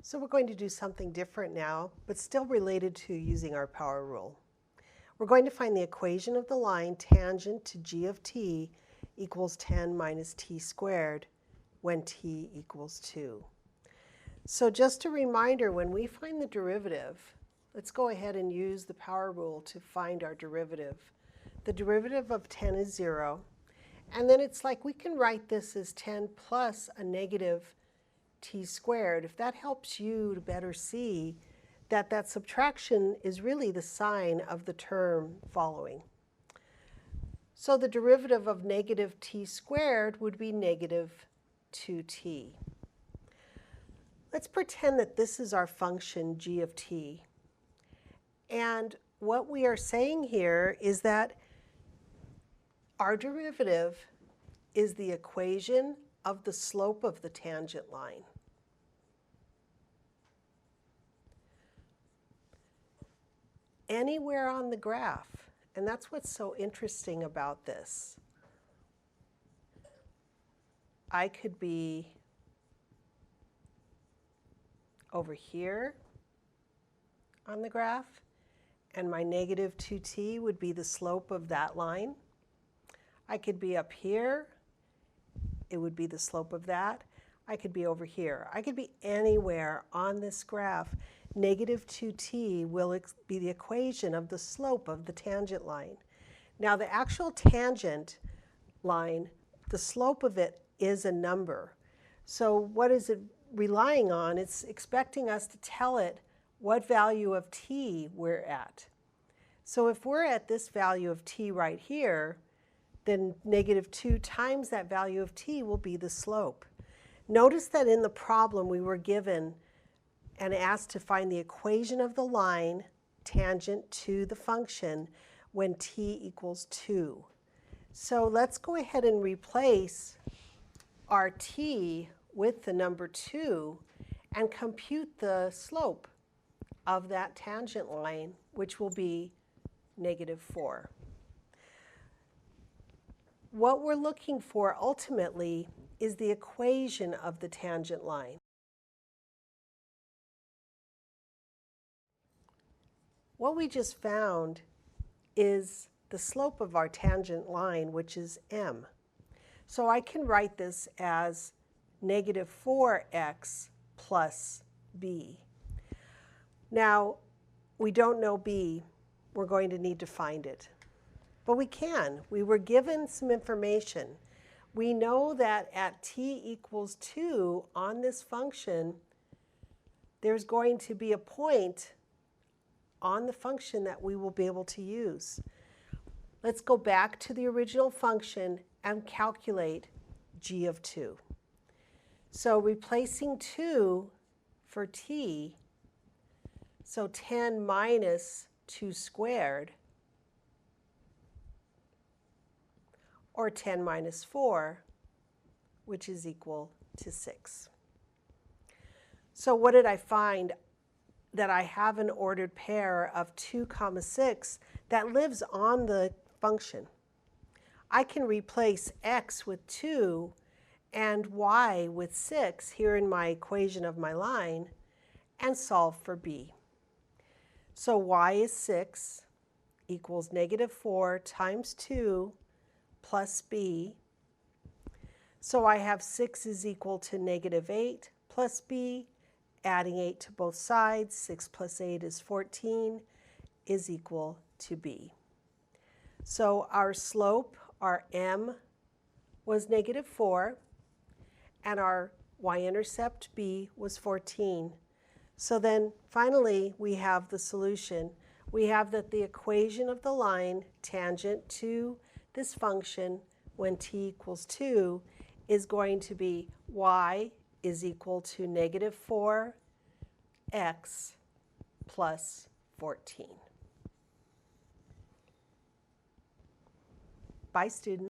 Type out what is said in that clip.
So we're going to do something different now, but still related to using our power rule. We're going to find the equation of the line tangent to g of t equals 10 minus t squared when t equals 2. So just a reminder, when we find the derivative, let's go ahead and use the power rule to find our derivative. The derivative of 10 is 0. And then it's like we can write this as 10 plus a negative t squared. If that helps you to better see that that subtraction is really the sign of the term following. So the derivative of negative t squared would be negative 2t. Let's pretend that this is our function g of t. And what we are saying here is that our derivative is the equation of the slope of the tangent line. Anywhere on the graph, and that's what's so interesting about this. I could be over here on the graph, and my negative 2t would be the slope of that line. I could be up here, it would be the slope of that. I could be over here. I could be anywhere on this graph. Negative 2t will be the equation of the slope of the tangent line. Now the actual tangent line, the slope of it is a number. So what is it relying on? It's expecting us to tell it what value of t we're at. So if we're at this value of t right here, then negative 2 times that value of t will be the slope. Notice that in the problem we were given and asked to find the equation of the line tangent to the function when t equals 2. So let's go ahead and replace our t with the number 2 and compute the slope of that tangent line, which will be negative 4. What we're looking for ultimately is the equation of the tangent line. What we just found is the slope of our tangent line, which is m. So I can write this as negative 4x plus b. Now, we don't know b. We're going to need to find it. But we can. We were given some information. We know that at t equals 2 on this function, there's going to be a point on the function that we will be able to use. Let's go back to the original function and calculate g of 2. So replacing 2 for t, so 10 minus 2 squared, or 10 minus 4, which is equal to 6. So what did I find? That I have an ordered pair of 2, 6 that lives on the function. I can replace x with 2 and y with 6 here in my equation of my line and solve for b. So y is 6 equals negative 4 times 2 plus b. So I have 6 is equal to negative 8 plus b. Adding 8 to both sides, 6 plus 8 is 14, is equal to b. So our slope, our m, was negative 4, and our y-intercept b was 14. So then finally we have the solution. We have that the equation of the line tangent to this function when t equals 2 is going to be y is equal to negative 4x plus 14. Bye, students.